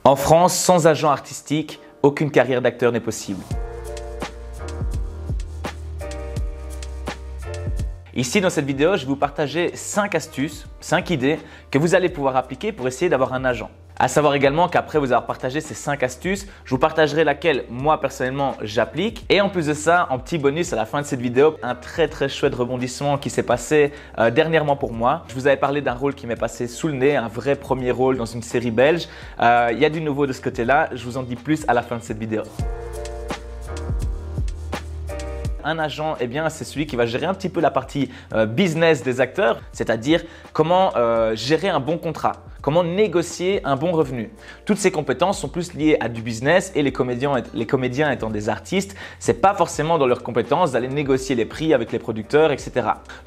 En France, sans agent artistique, aucune carrière d'acteur n'est possible. Ici, dans cette vidéo, je vais vous partager 5 astuces, 5 idées que vous allez pouvoir appliquer pour essayer d'avoir un agent. À savoir également qu'après vous avoir partagé ces 5 astuces, je vous partagerai laquelle moi personnellement j'applique. Et en plus de ça, en petit bonus à la fin de cette vidéo, un très chouette rebondissement qui s'est passé dernièrement pour moi. Je vous avais parlé d'un rôle qui m'est passé sous le nez, un vrai premier rôle dans une série belge. Il y a du nouveau de ce côté-là, je vous en dis plus à la fin de cette vidéo. Un agent, eh bien, c'est celui qui va gérer un petit peu la partie business des acteurs, c'est-à-dire comment gérer un bon contrat, comment négocier un bon revenu. Toutes ces compétences sont plus liées à du business et les comédiens étant des artistes, ce n'est pas forcément dans leurs compétences d'aller négocier les prix avec les producteurs, etc.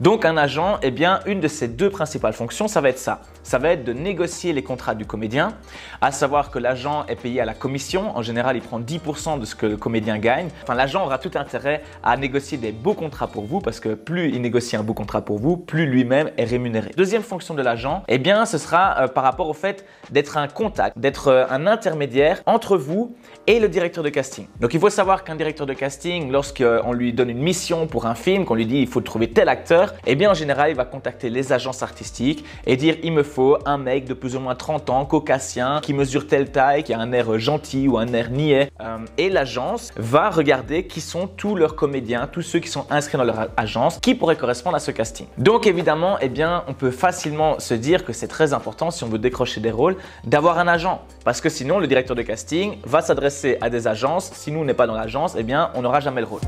Donc un agent, eh bien, une de ses 2 principales fonctions, ça va être ça. Ça va être de négocier les contrats du comédien, à savoir que l'agent est payé à la commission. En général, il prend 10% de ce que le comédien gagne. Enfin, l'agent aura tout intérêt à négocier des beaux contrats pour vous parce que plus il négocie un beau contrat pour vous, plus lui-même est rémunéré. Deuxième fonction de l'agent, eh bien, ce sera par rapport au fait d'être un contact, d'être un intermédiaire entre vous et le directeur de casting. Donc, il faut savoir qu'un directeur de casting, lorsqu'on lui donne une mission pour un film, qu'on lui dit il faut trouver tel acteur, eh bien, en général, il va contacter les agences artistiques et dire il me faut un mec de plus ou moins 30 ans, caucasien, qui mesure telle taille, qui a un air gentil ou un air niais. Et l'agence va regarder qui sont tous leurs comédiens, tous ceux qui sont inscrits dans leur agence, qui pourraient correspondre à ce casting. Donc évidemment, eh bien, on peut facilement se dire que c'est très important si on veut décrocher des rôles, d'avoir un agent. Parce que sinon, le directeur de casting va s'adresser à des agences. Si nous, on n'est pas dans l'agence, eh bien, on n'aura jamais le rôle.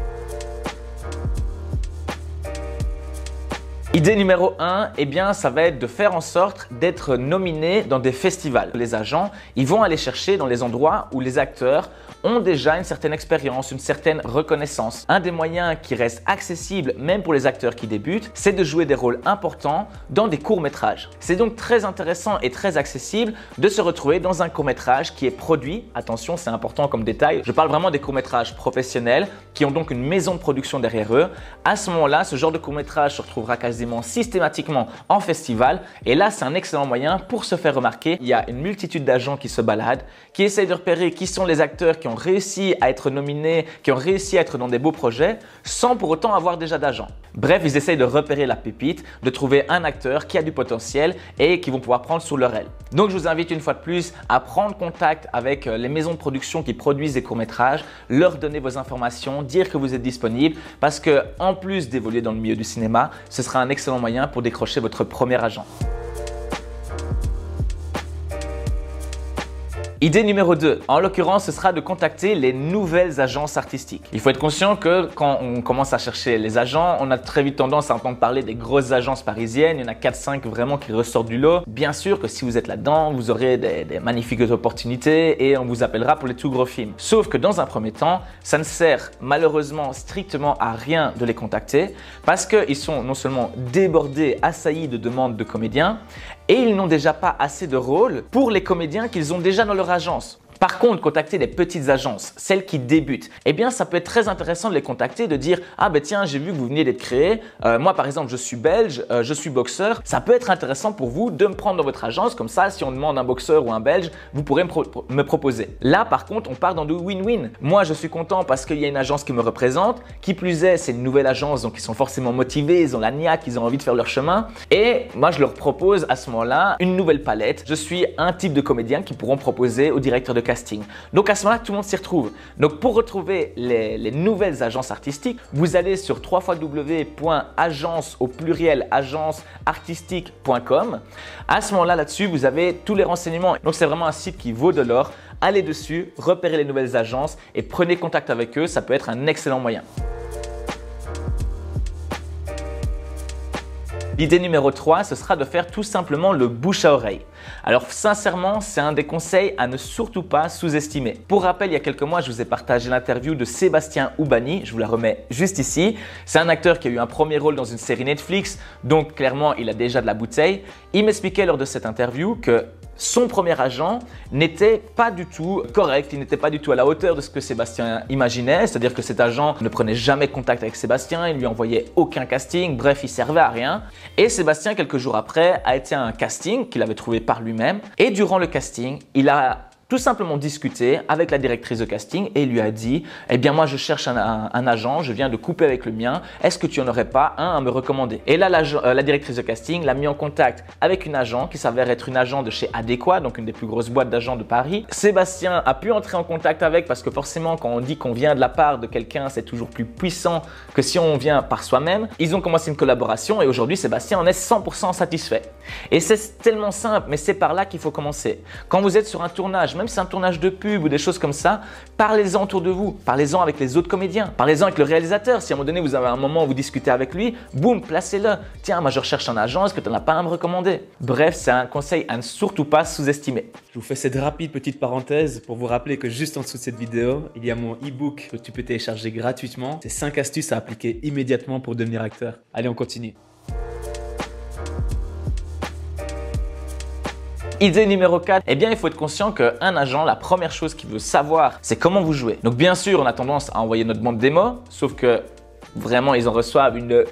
Idée numéro 1, eh bien, ça va être de faire en sorte d'être nominé dans des festivals. Les agents, ils vont aller chercher dans les endroits où les acteurs ont déjà une certaine expérience, une certaine reconnaissance. Un des moyens qui reste accessible même pour les acteurs qui débutent, c'est de jouer des rôles importants dans des courts-métrages. C'est donc très intéressant et très accessible de se retrouver dans un court-métrage qui est produit, attention, c'est important comme détail, je parle vraiment des courts-métrages professionnels qui ont donc une maison de production derrière eux. À ce moment-là, ce genre de court-métrage se retrouvera quasiment systématiquement en festival et là, c'est un excellent moyen pour se faire remarquer. Il y a une multitude d'agents qui se baladent, qui essayent de repérer qui sont les acteurs qui ont réussi à être nominés, qui ont réussi à être dans des beaux projets sans pour autant avoir déjà d'agent. Bref, ils essayent de repérer la pépite, de trouver un acteur qui a du potentiel et qui vont pouvoir prendre sous leur aile. Donc, je vous invite une fois de plus à prendre contact avec les maisons de production qui produisent des courts-métrages, leur donner vos informations, dire que vous êtes disponible parce que en plus d'évoluer dans le milieu du cinéma, ce sera un excellent moyen pour décrocher votre premier agent. Idée numéro 2, en l'occurrence, ce sera de contacter les nouvelles agences artistiques. Il faut être conscient que quand on commence à chercher les agents, on a très vite tendance à entendre parler des grosses agences parisiennes. Il y en a 4-5 vraiment qui ressortent du lot. Bien sûr que si vous êtes là-dedans, vous aurez des magnifiques opportunités et on vous appellera pour les tout gros films. Sauf que dans un premier temps, ça ne sert malheureusement strictement à rien de les contacter parce qu'ils sont non seulement débordés, assaillis de demandes de comédiens et ils n'ont déjà pas assez de rôles pour les comédiens qu'ils ont déjà dans leur agence. Par contre, contacter les petites agences, celles qui débutent, eh bien, ça peut être très intéressant de les contacter, de dire « Ah ben tiens, j'ai vu que vous veniez d'être créé. Moi, par exemple, je suis belge, je suis boxeur. Ça peut être intéressant pour vous de me prendre dans votre agence. Comme ça, si on demande un boxeur ou un belge, vous pourrez me proposer. » Là, par contre, on part dans du win-win. Moi, je suis content parce qu'il y a une agence qui me représente. Qui plus est, c'est une nouvelle agence, donc ils sont forcément motivés, ils ont la niaque, ils ont envie de faire leur chemin. Et moi, je leur propose à ce moment-là une nouvelle palette. Je suis un type de comédien qu'ils pourront proposer au directeur de casting. Donc à ce moment-là, tout le monde s'y retrouve. Donc pour retrouver les nouvelles agences artistiques, vous allez sur www.agenceartistique.com. À ce moment-là, là-dessus, vous avez tous les renseignements. Donc c'est vraiment un site qui vaut de l'or. Allez dessus, repérez les nouvelles agences et prenez contact avec eux. Ça peut être un excellent moyen. L'idée numéro 3, ce sera de faire tout simplement le bouche à oreille. Alors sincèrement, c'est un des conseils à ne surtout pas sous-estimer. Pour rappel, il y a quelques mois, je vous ai partagé l'interview de Sébastien Oubani, je vous la remets juste ici. C'est un acteur qui a eu un premier rôle dans une série Netflix, donc clairement, il a déjà de la bouteille. Il m'expliquait lors de cette interview que son premier agent n'était pas du tout correct, il n'était pas du tout à la hauteur de ce que Sébastien imaginait, c'est-à-dire que cet agent ne prenait jamais contact avec Sébastien, il lui envoyait aucun casting, bref, il servait à rien. Et Sébastien, quelques jours après, a été à un casting qu'il avait trouvé par lui-même et durant le casting, il a tout simplement discuté avec la directrice de casting et lui a dit « Eh bien moi je cherche un agent, je viens de couper avec le mien, est-ce que tu n'en aurais pas un à me recommander ?» Et là la directrice de casting l'a mis en contact avec une agent qui s'avère être une agent de chez Adéquat, donc une des plus grosses boîtes d'agents de Paris. Sébastien a pu entrer en contact avec parce que forcément quand on dit qu'on vient de la part de quelqu'un, c'est toujours plus puissant que si on vient par soi-même. Ils ont commencé une collaboration et aujourd'hui Sébastien en est 100% satisfait. Et c'est tellement simple, mais c'est par là qu'il faut commencer. Quand vous êtes sur un tournage, même si c'est un tournage de pub ou des choses comme ça, parlez-en autour de vous, parlez-en avec les autres comédiens, parlez-en avec le réalisateur. Si à un moment donné vous avez un moment où vous discutez avec lui, boum, placez-le. Tiens, moi je recherche un agent, est-ce que tu n'en as pas un à me recommander? Bref, c'est un conseil à ne surtout pas sous-estimer. Je vous fais cette rapide petite parenthèse pour vous rappeler que juste en dessous de cette vidéo, il y a mon e-book que tu peux télécharger gratuitement. C'est 5 astuces à appliquer immédiatement pour devenir acteur. Allez, on continue. Idée numéro 4, eh bien il faut être conscient qu'un agent, la première chose qu'il veut savoir, c'est comment vous jouez. Donc bien sûr, on a tendance à envoyer notre bande démo, sauf que vraiment ils en reçoivent une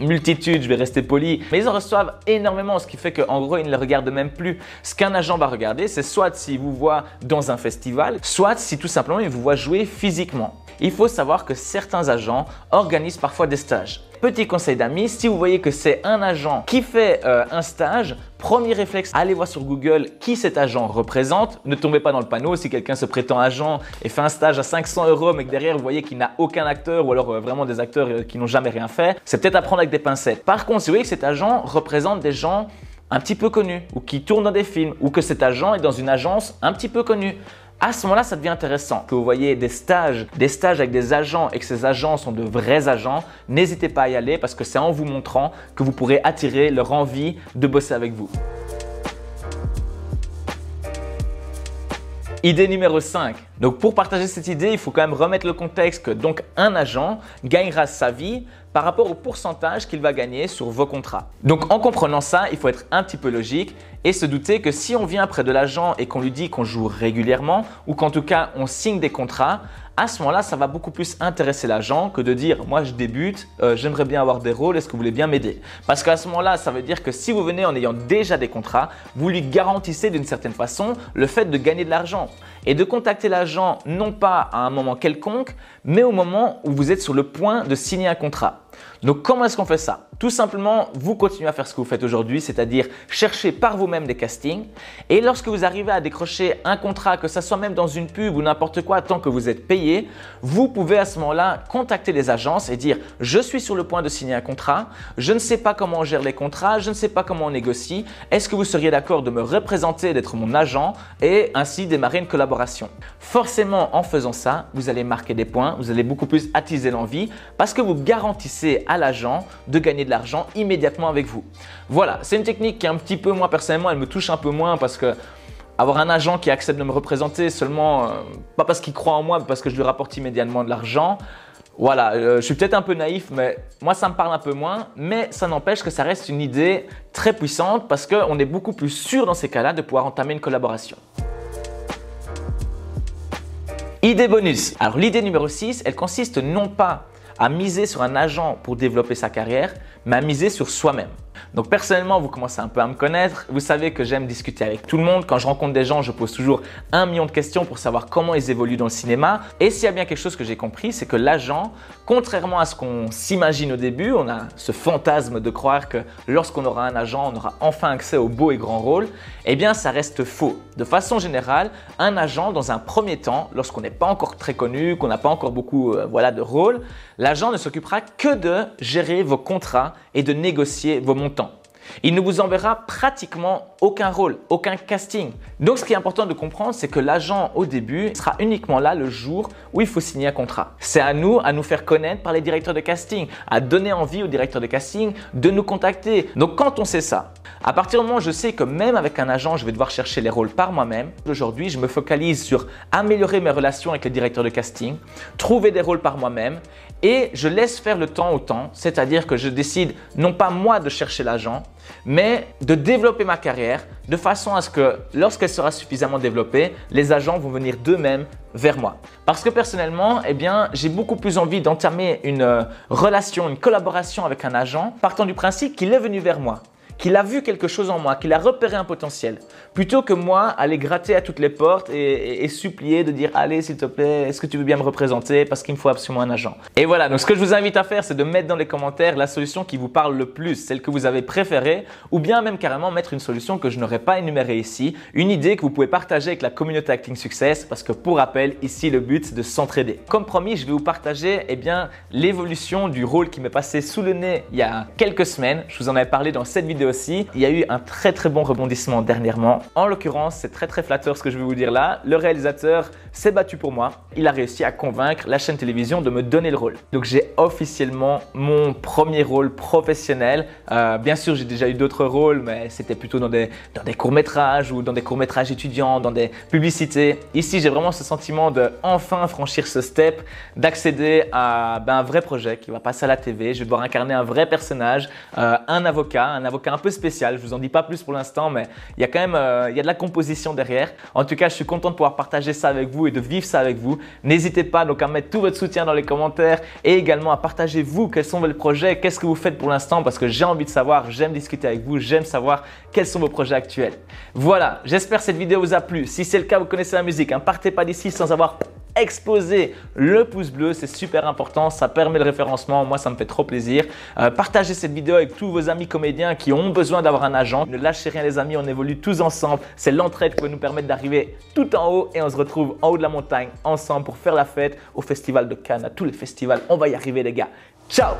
multitude, je vais rester poli, mais ils en reçoivent énormément, ce qui fait qu'en gros ils ne les regardent même plus. Ce qu'un agent va regarder, c'est soit s'il vous voit dans un festival, soit si tout simplement il vous voit jouer physiquement. Il faut savoir que certains agents organisent parfois des stages. Petit conseil d'amis, si vous voyez que c'est un agent qui fait un stage, premier réflexe, allez voir sur Google qui cet agent représente. Ne tombez pas dans le panneau si quelqu'un se prétend agent et fait un stage à 500 € mais que derrière vous voyez qu'il n'a aucun acteur ou alors vraiment des acteurs qui n'ont jamais rien fait. C'est peut-être à prendre avec des pincettes. Par contre, si vous voyez que cet agent représente des gens un petit peu connus ou qui tournent dans des films ou que cet agent est dans une agence un petit peu connue, à ce moment-là, ça devient intéressant. Que vous voyez des stages avec des agents et que ces agents sont de vrais agents, n'hésitez pas à y aller parce que c'est en vous montrant que vous pourrez attirer leur envie de bosser avec vous. Idée numéro 5. Donc pour partager cette idée, il faut quand même remettre le contexte que donc un agent gagnera sa vie par rapport au pourcentage qu'il va gagner sur vos contrats. Donc en comprenant ça, il faut être un petit peu logique et se douter que si on vient près de l'agent et qu'on lui dit qu'on joue régulièrement ou qu'en tout cas on signe des contrats, à ce moment-là, ça va beaucoup plus intéresser l'agent que de dire « moi je débute, j'aimerais bien avoir des rôles, est-ce que vous voulez bien m'aider ?» Parce qu'à ce moment-là, ça veut dire que si vous venez en ayant déjà des contrats, vous lui garantissez d'une certaine façon le fait de gagner de l'argent et de contacter l'agent non pas à un moment quelconque, mais au moment où vous êtes sur le point de signer un contrat. Donc comment est-ce qu'on fait ça? Tout simplement, vous continuez à faire ce que vous faites aujourd'hui, c'est-à-dire chercher par vous-même des castings et lorsque vous arrivez à décrocher un contrat, que ça soit même dans une pub ou n'importe quoi, tant que vous êtes payé, vous pouvez à ce moment-là contacter les agences et dire « je suis sur le point de signer un contrat, je ne sais pas comment on gère les contrats, je ne sais pas comment on négocie, est-ce que vous seriez d'accord de me représenter, d'être mon agent et ainsi démarrer une collaboration ?» Forcément, en faisant ça, vous allez marquer des points, vous allez beaucoup plus attiser l'envie parce que vous garantissez à l'agent de gagner de l'argent immédiatement avec vous. Voilà, c'est une technique qui est un petit peu, moi personnellement, elle me touche un peu moins parce que avoir un agent qui accepte de me représenter seulement, pas parce qu'il croit en moi, mais parce que je lui rapporte immédiatement de l'argent, voilà, je suis peut-être un peu naïf, mais moi ça me parle un peu moins, mais ça n'empêche que ça reste une idée très puissante parce qu'on est beaucoup plus sûr dans ces cas-là de pouvoir entamer une collaboration. Idée bonus. Alors l'idée numéro 6, elle consiste non pas à miser sur un agent pour développer sa carrière, mais à miser sur soi-même. Donc personnellement, vous commencez un peu à me connaître. Vous savez que j'aime discuter avec tout le monde. Quand je rencontre des gens, je pose toujours 1 million de questions pour savoir comment ils évoluent dans le cinéma. Et s'il y a bien quelque chose que j'ai compris, c'est que l'agent, contrairement à ce qu'on s'imagine au début, on a ce fantasme de croire que lorsqu'on aura un agent, on aura enfin accès aux beaux et grands rôles. Eh bien, ça reste faux. De façon générale, un agent, dans un premier temps, lorsqu'on n'est pas encore très connu, qu'on n'a pas encore beaucoup de rôles, l'agent ne s'occupera que de gérer vos contrats et de négocier vos montants. Il ne vous enverra pratiquement aucun rôle, aucun casting. Donc ce qui est important de comprendre, c'est que l'agent au début sera uniquement là le jour où il faut signer un contrat. C'est à nous faire connaître par les directeurs de casting, à donner envie aux directeurs de casting de nous contacter. Donc quand on sait ça, à partir du moment où je sais que même avec un agent, je vais devoir chercher les rôles par moi-même, aujourd'hui je me focalise sur améliorer mes relations avec les directeurs de casting, trouver des rôles par moi-même et je laisse faire le temps au temps, c'est-à-dire que je décide non pas moi de chercher l'agent, mais de développer ma carrière de façon à ce que lorsqu'elle sera suffisamment développée, les agents vont venir d'eux-mêmes vers moi. Parce que personnellement, eh bien, j'ai beaucoup plus envie d'entamer une relation, une collaboration avec un agent partant du principe qu'il est venu vers moi, qu'il a vu quelque chose en moi, qu'il a repéré un potentiel. Plutôt que moi, aller gratter à toutes les portes et supplier de dire « Allez, s'il te plaît, est-ce que tu veux bien me représenter parce qu'il me faut absolument un agent ?» Et voilà, donc ce que je vous invite à faire, c'est de mettre dans les commentaires la solution qui vous parle le plus, celle que vous avez préférée, ou bien même carrément mettre une solution que je n'aurais pas énumérée ici, une idée que vous pouvez partager avec la communauté Acting Success parce que pour rappel, ici le but c'est de s'entraider. Comme promis, je vais vous partager l'évolution du rôle qui m'est passé sous le nez il y a quelques semaines. Je vous en avais parlé dans cette vidéo aussi. Il y a eu un très bon rebondissement dernièrement. En l'occurrence, c'est très flatteur ce que je vais vous dire là. Le réalisateur s'est battu pour moi. Il a réussi à convaincre la chaîne télévision de me donner le rôle. Donc j'ai officiellement mon premier rôle professionnel. Bien sûr, j'ai déjà eu d'autres rôles, mais c'était plutôt dans des courts-métrages ou dans des courts-métrages étudiants, dans des publicités. Ici, j'ai vraiment ce sentiment de enfin franchir ce step, d'accéder à un vrai projet qui va passer à la TV. Je vais devoir incarner un vrai personnage, un avocat un peu spécial. Je vous en dis pas plus pour l'instant, mais il y a quand même il y a de la composition derrière. En tout cas, je suis content de pouvoir partager ça avec vous et de vivre ça avec vous. N'hésitez pas donc à mettre tout votre soutien dans les commentaires et également à partager vous quels sont vos projets, qu'est-ce que vous faites pour l'instant parce que j'ai envie de savoir, j'aime discuter avec vous, j'aime savoir quels sont vos projets actuels. Voilà, j'espère que cette vidéo vous a plu. Si c'est le cas, vous connaissez la musique, partez pas d'ici sans avoir explosé le pouce bleu, c'est super important, ça permet le référencement, moi ça me fait trop plaisir. Partagez cette vidéo avec tous vos amis comédiens qui ont besoin d'avoir un agent. Ne lâchez rien les amis, on évolue tous ensemble, c'est l'entraide qui va nous permettre d'arriver tout en haut et on se retrouve en haut de la montagne ensemble pour faire la fête au festival de Cannes, à tous les festivals, on va y arriver les gars. Ciao!